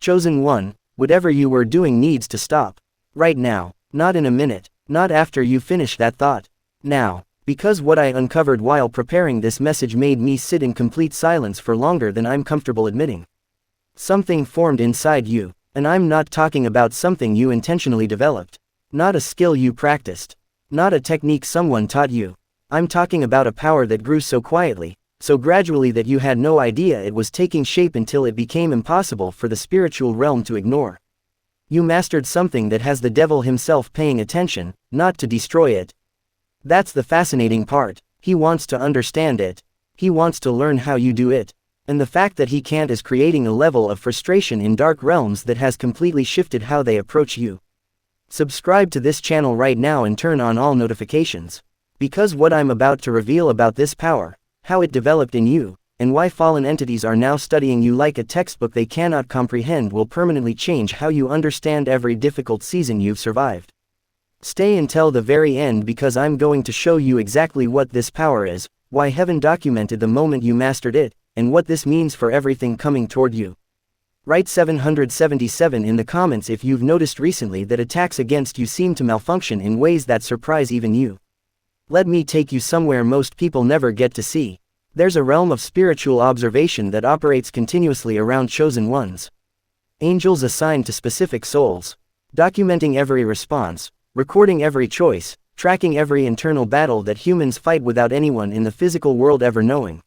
Chosen One, whatever you were doing needs to stop. Right now. Not in a minute. Not after you finish that thought. Now. Because what I uncovered while preparing this message made me sit in complete silence for longer than I'm comfortable admitting. Something formed inside you, and I'm not talking about something you intentionally developed. Not a skill you practiced. Not a technique someone taught you. I'm talking about a power that grew so quietly, so gradually that you had no idea it was taking shape until it became impossible for the spiritual realm to ignore. You mastered something that has the devil himself paying attention, not to destroy it. That's the fascinating part. He wants to understand it. He wants to learn how you do it. And the fact that he can't is creating a level of frustration in dark realms that has completely shifted how they approach you. Subscribe to this channel right now and turn on all notifications. Because what I'm about to reveal about this power, how it developed in you, and why fallen entities are now studying you like a textbook they cannot comprehend will permanently change how you understand every difficult season you've survived. Stay until the very end because I'm going to show you exactly what this power is, why heaven documented the moment you mastered it, and what this means for everything coming toward you. Write 777 in the comments if you've noticed recently that attacks against you seem to malfunction in ways that surprise even you. Let me take you somewhere most people never get to see. There's a realm of spiritual observation that operates continuously around chosen ones. Angels assigned to specific souls. Documenting every response. Recording every choice, tracking every internal battle that humans fight without anyone in the physical world ever knowing.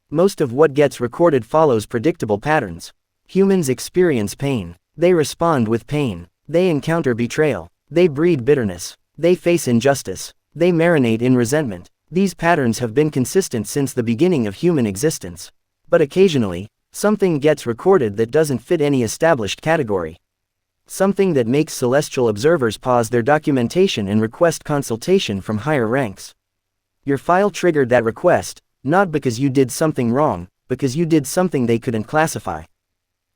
Most of what gets recorded follows predictable patterns. Humans experience pain. They respond with pain. They encounter betrayal. They breed bitterness. They face injustice. They marinate in resentment. These patterns have been consistent since the beginning of human existence. But occasionally, something gets recorded that doesn't fit any established category. Something that makes celestial observers pause their documentation and request consultation from higher ranks. Your file triggered that request, not because you did something wrong, because you did something they couldn't classify.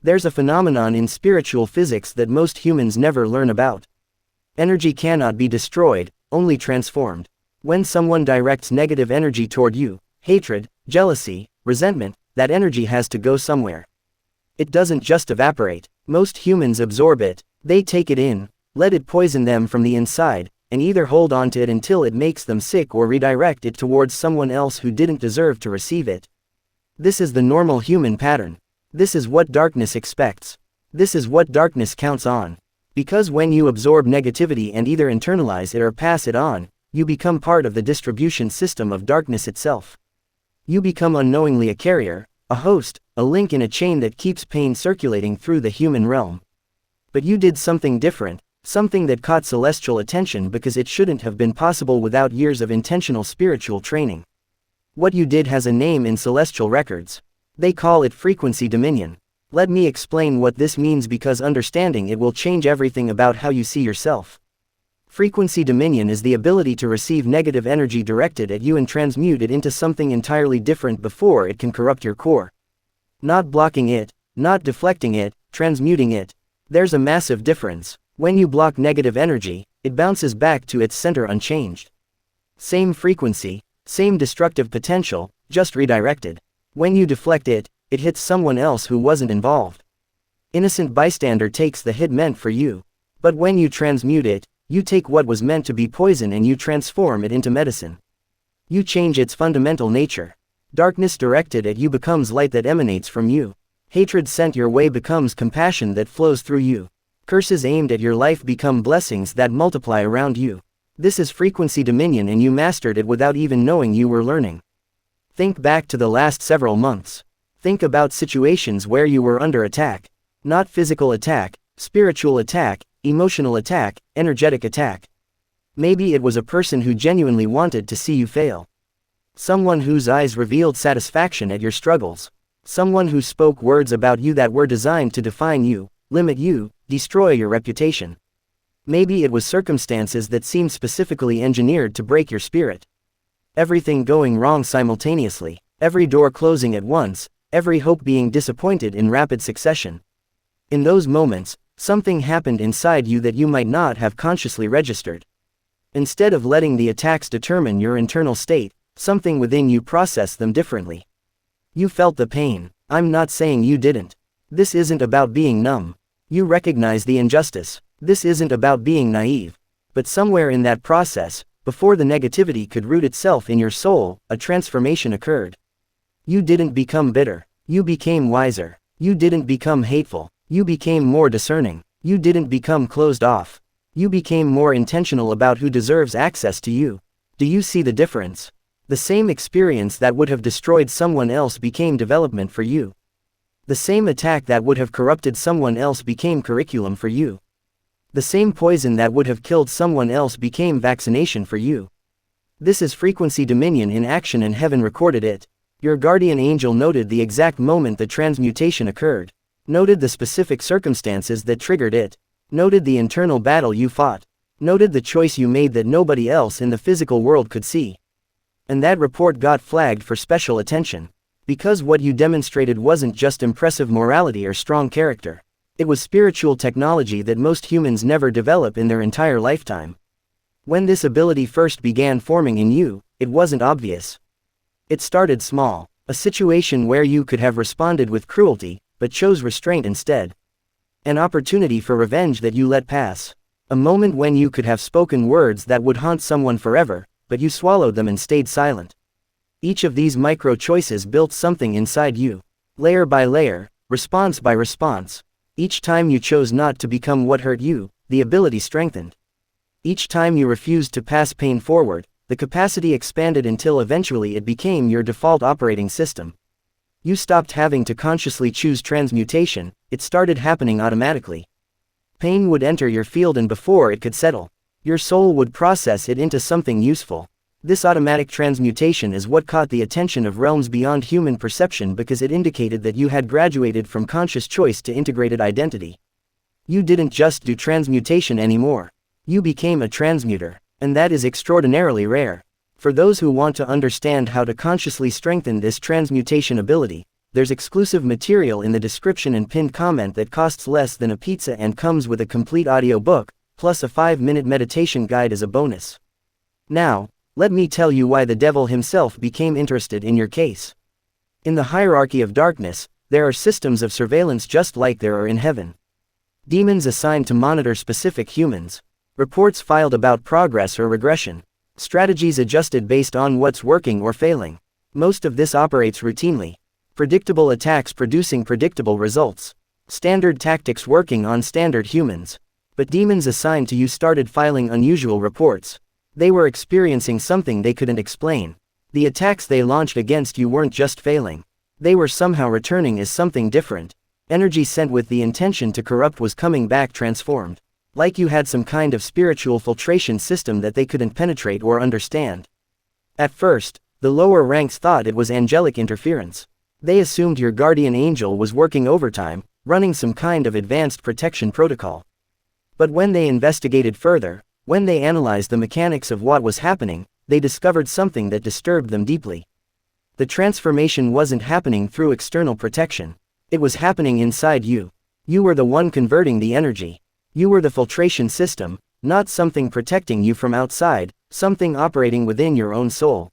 There's a phenomenon in spiritual physics that most humans never learn about. Energy cannot be destroyed, only transformed. When someone directs negative energy toward you, hatred, jealousy, resentment, that energy has to go somewhere. It doesn't just evaporate. Most humans absorb it, they take it in, let it poison them from the inside, and either hold on to it until it makes them sick or redirect it towards someone else who didn't deserve to receive it. This is the normal human pattern. This is what darkness expects. This is what darkness counts on. Because when you absorb negativity and either internalize it or pass it on, you become part of the distribution system of darkness itself. You become unknowingly a carrier, a host, a link in a chain that keeps pain circulating through the human realm. But you did something different, something that caught celestial attention because it shouldn't have been possible without years of intentional spiritual training. What you did has a name in celestial records. They call it frequency dominion. Let me explain what this means because understanding it will change everything about how you see yourself. Frequency dominion is the ability to receive negative energy directed at you and transmute it into something entirely different before it can corrupt your core. Not blocking it, not deflecting it, transmuting it. There's a massive difference. When you block negative energy, it bounces back to its center unchanged. Same frequency, same destructive potential, just redirected. When you deflect it, it hits someone else who wasn't involved. Innocent bystander takes the hit meant for you. But when you transmute it, you take what was meant to be poison and you transform it into medicine. You change its fundamental nature. Darkness directed at you becomes light that emanates from you. Hatred sent your way becomes compassion that flows through you. Curses aimed at your life become blessings that multiply around you. This is frequency dominion and you mastered it without even knowing you were learning. Think back to the last several months. Think about situations where you were under attack. Not physical attack, spiritual attack, emotional attack, energetic attack. Maybe it was a person who genuinely wanted to see you fail. Someone whose eyes revealed satisfaction at your struggles. Someone who spoke words about you that were designed to define you, limit you, destroy your reputation. Maybe it was circumstances that seemed specifically engineered to break your spirit. Everything going wrong simultaneously, every door closing at once, every hope being disappointed in rapid succession. In those moments, something happened inside you that you might not have consciously registered. Instead of letting the attacks determine your internal state, something within you processed them differently. You felt the pain. I'm not saying you didn't. This isn't about being numb. You recognize the injustice. This isn't about being naive. But somewhere in that process, before the negativity could root itself in your soul, a transformation occurred. You didn't become bitter. You became wiser. You didn't become hateful. You became more discerning. You didn't become closed off. You became more intentional about who deserves access to you. Do you see the difference? The same experience that would have destroyed someone else became development for you. The same attack that would have corrupted someone else became curriculum for you. The same poison that would have killed someone else became vaccination for you. This is frequency dominion in action, and heaven recorded it. Your guardian angel noted the exact moment the transmutation occurred. Noted the specific circumstances that triggered it. Noted the internal battle you fought. Noted the choice you made that nobody else in the physical world could see. And that report got flagged for special attention. Because what you demonstrated wasn't just impressive morality or strong character. It was spiritual technology that most humans never develop in their entire lifetime. When this ability first began forming in you, it wasn't obvious. It started small, a situation where you could have responded with cruelty, but chose restraint instead. An opportunity for revenge that you let pass. A moment when you could have spoken words that would haunt someone forever, but you swallowed them and stayed silent. Each of these micro-choices built something inside you. Layer by layer, response by response. Each time you chose not to become what hurt you, the ability strengthened. Each time you refused to pass pain forward, the capacity expanded until eventually it became your default operating system. You stopped having to consciously choose transmutation, it started happening automatically. Pain would enter your field, and before it could settle, your soul would process it into something useful. This automatic transmutation is what caught the attention of realms beyond human perception, because it indicated that you had graduated from conscious choice to integrated identity. You didn't just do transmutation anymore. You became a transmuter, and that is extraordinarily rare. For those who want to understand how to consciously strengthen this transmutation ability, there's exclusive material in the description and pinned comment that costs less than a pizza and comes with a complete audio book, plus a 5-minute meditation guide as a bonus. Now, let me tell you why the devil himself became interested in your case. In the hierarchy of darkness, there are systems of surveillance just like there are in heaven. Demons assigned to monitor specific humans. Reports filed about progress or regression. Strategies adjusted based on what's working or failing. Most of this operates routinely. Predictable attacks producing predictable results. Standard tactics working on standard humans. But demons assigned to you started filing unusual reports. They were experiencing something they couldn't explain. The attacks they launched against you weren't just failing. They were somehow returning as something different. Energy sent with the intention to corrupt was coming back transformed. Like you had some kind of spiritual filtration system that they couldn't penetrate or understand. At first, the lower ranks thought it was angelic interference. They assumed your guardian angel was working overtime, running some kind of advanced protection protocol. But when they investigated further, when they analyzed the mechanics of what was happening, they discovered something that disturbed them deeply. The transformation wasn't happening through external protection. It was happening inside you. You were the one converting the energy. You were the filtration system, not something protecting you from outside, something operating within your own soul.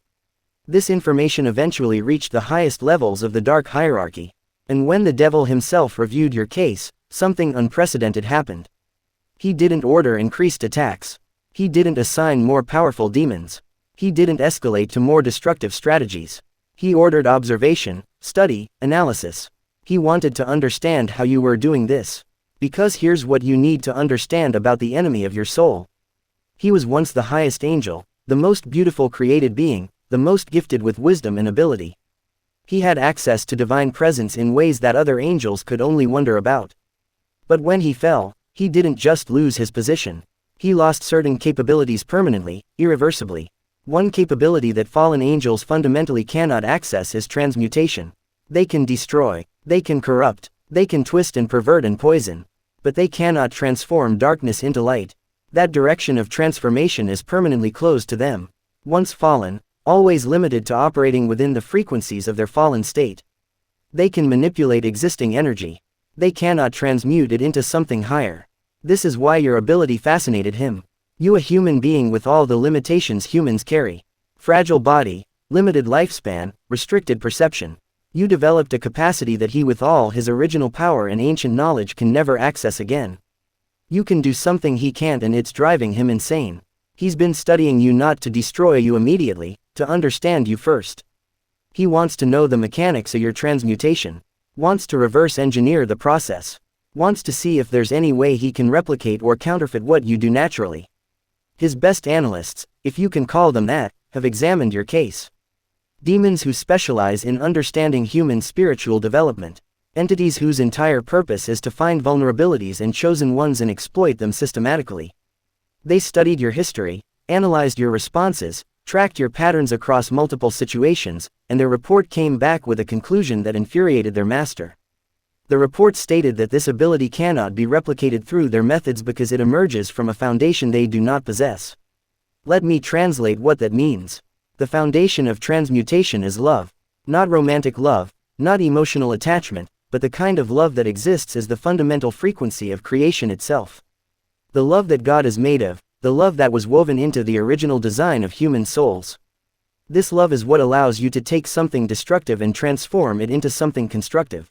This information eventually reached the highest levels of the dark hierarchy. And when the devil himself reviewed your case, something unprecedented happened. He didn't order increased attacks. He didn't assign more powerful demons. He didn't escalate to more destructive strategies. He ordered observation, study, analysis. He wanted to understand how you were doing this. Because here's what you need to understand about the enemy of your soul. He was once the highest angel, the most beautiful created being, the most gifted with wisdom and ability. He had access to divine presence in ways that other angels could only wonder about. But when he fell, he didn't just lose his position. He lost certain capabilities permanently, irreversibly. One capability that fallen angels fundamentally cannot access is transmutation. They can destroy, they can corrupt, they can twist and pervert and poison. But they cannot transform darkness into light. That direction of transformation is permanently closed to them. Once fallen, always limited to operating within the frequencies of their fallen state. They can manipulate existing energy. They cannot transmute it into something higher. This is why your ability fascinated him. You, a human being with all the limitations humans carry. Fragile body, limited lifespan, restricted perception. You developed a capacity that he with all his original power and ancient knowledge can never access again. You can do something he can't, and it's driving him insane. He's been studying you not to destroy you immediately, to understand you first. He wants to know the mechanics of your transmutation. Wants to reverse engineer the process. Wants to see if there's any way he can replicate or counterfeit what you do naturally. His best analysts, if you can call them that, have examined your case. Demons who specialize in understanding human spiritual development. Entities whose entire purpose is to find vulnerabilities and chosen ones and exploit them systematically. They studied your history, analyzed your responses, tracked your patterns across multiple situations, and their report came back with a conclusion that infuriated their master. The report stated that this ability cannot be replicated through their methods because it emerges from a foundation they do not possess. Let me translate what that means. The foundation of transmutation is love. Not romantic love, not emotional attachment, but the kind of love that exists as the fundamental frequency of creation itself. The love that God is made of, the love that was woven into the original design of human souls. This love is what allows you to take something destructive and transform it into something constructive.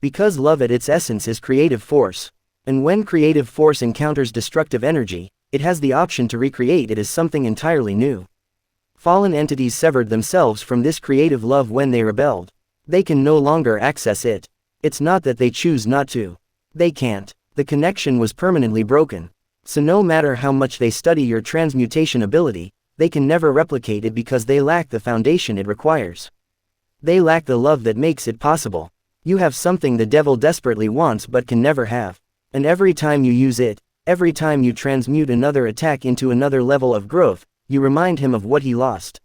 Because love at its essence is creative force. And when creative force encounters destructive energy, it has the option to recreate it as something entirely new. Fallen entities severed themselves from this creative love when they rebelled. They can no longer access it. It's not that they choose not to. They can't. The connection was permanently broken. So no matter how much they study your transmutation ability, they can never replicate it because they lack the foundation it requires. They lack the love that makes it possible. You have something the devil desperately wants but can never have. And every time you use it, every time you transmute another attack into another level of growth, you remind him of what he lost.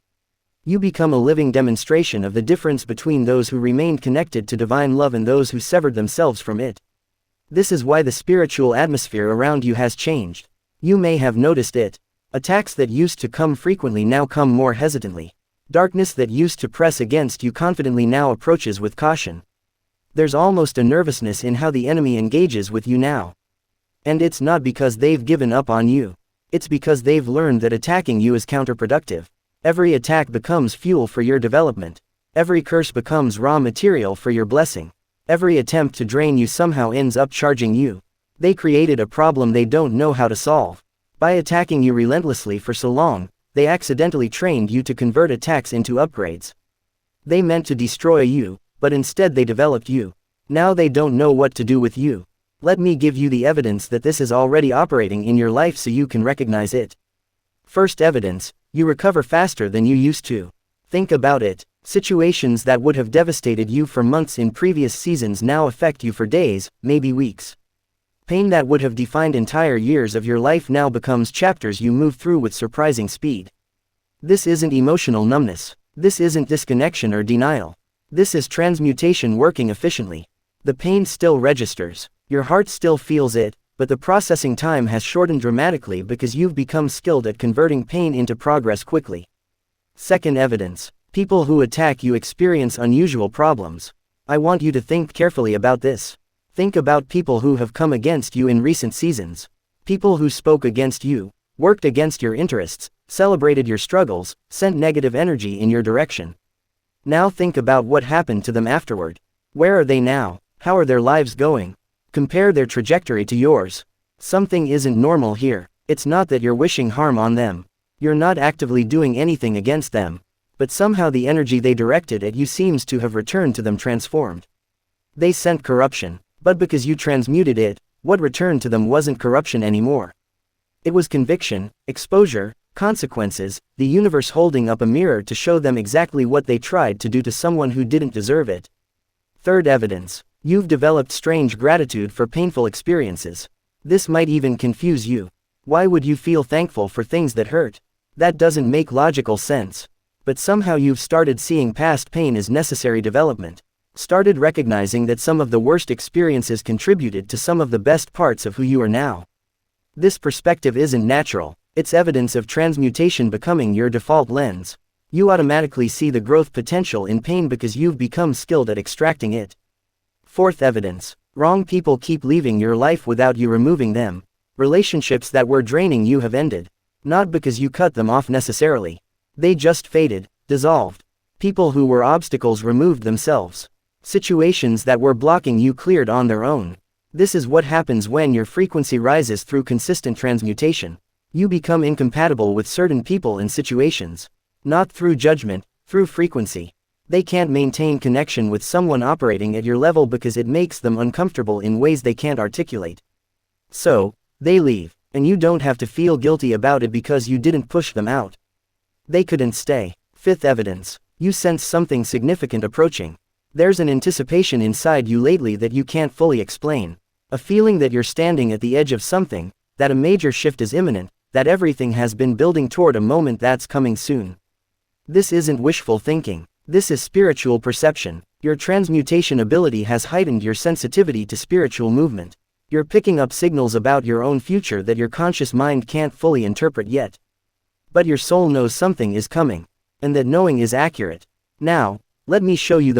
You become a living demonstration of the difference between those who remained connected to divine love and those who severed themselves from it. This is why the spiritual atmosphere around you has changed. You may have noticed it. Attacks that used to come frequently now come more hesitantly. Darkness that used to press against you confidently now approaches with caution. There's almost a nervousness in how the enemy engages with you now. And it's not because they've given up on you. It's because they've learned that attacking you is counterproductive. Every attack becomes fuel for your development. Every curse becomes raw material for your blessing. Every attempt to drain you somehow ends up charging you. They created a problem they don't know how to solve. By attacking you relentlessly for so long, they accidentally trained you to convert attacks into upgrades. They meant to destroy you, but instead they developed you. Now they don't know what to do with you. Let me give you the evidence that this is already operating in your life so you can recognize it. First evidence, you recover faster than you used to. Think about it. Situations that would have devastated you for months in previous seasons now affect you for days, maybe weeks. Pain that would have defined entire years of your life now becomes chapters you move through with surprising speed. This isn't emotional numbness. This isn't disconnection or denial. This is transmutation working efficiently. The pain still registers. Your heart still feels it, but the processing time has shortened dramatically because you've become skilled at converting pain into progress quickly. Second evidence. People who attack you experience unusual problems. I want you to think carefully about this. Think about people who have come against you in recent seasons. People who spoke against you, worked against your interests, celebrated your struggles, sent negative energy in your direction. Now think about what happened to them afterward. Where are they now? How are their lives going? Compare their trajectory to yours. Something isn't normal here. It's not that you're wishing harm on them. You're not actively doing anything against them. But somehow the energy they directed at you seems to have returned to them transformed. They sent corruption, but because you transmuted it, what returned to them wasn't corruption anymore. It was conviction, exposure, consequences, the universe holding up a mirror to show them exactly what they tried to do to someone who didn't deserve it. Third evidence. You've developed strange gratitude for painful experiences. This might even confuse you. Why would you feel thankful for things that hurt? That doesn't make logical sense. But somehow you've started seeing past pain as necessary development. Started recognizing that some of the worst experiences contributed to some of the best parts of who you are now. This perspective isn't natural. It's evidence of transmutation becoming your default lens. You automatically see the growth potential in pain because you've become skilled at extracting it. Fourth evidence. Wrong people keep leaving your life without you removing them. Relationships that were draining you have ended. Not because you cut them off necessarily. They just faded, dissolved. People who were obstacles removed themselves. Situations that were blocking you cleared on their own. This is what happens when your frequency rises through consistent transmutation. You become incompatible with certain people and situations. Not through judgment, through frequency. They can't maintain connection with someone operating at your level because it makes them uncomfortable in ways they can't articulate. So, they leave, and you don't have to feel guilty about it because you didn't push them out. They couldn't stay. Fifth evidence. You sense something significant approaching. There's an anticipation inside you lately that you can't fully explain. A feeling that you're standing at the edge of something, that a major shift is imminent, that everything has been building toward a moment that's coming soon. This isn't wishful thinking. This is spiritual perception. Your transmutation ability has heightened your sensitivity to spiritual movement. You're picking up signals about your own future that your conscious mind can't fully interpret yet. But your soul knows something is coming. And that knowing is accurate. Now, let me show you the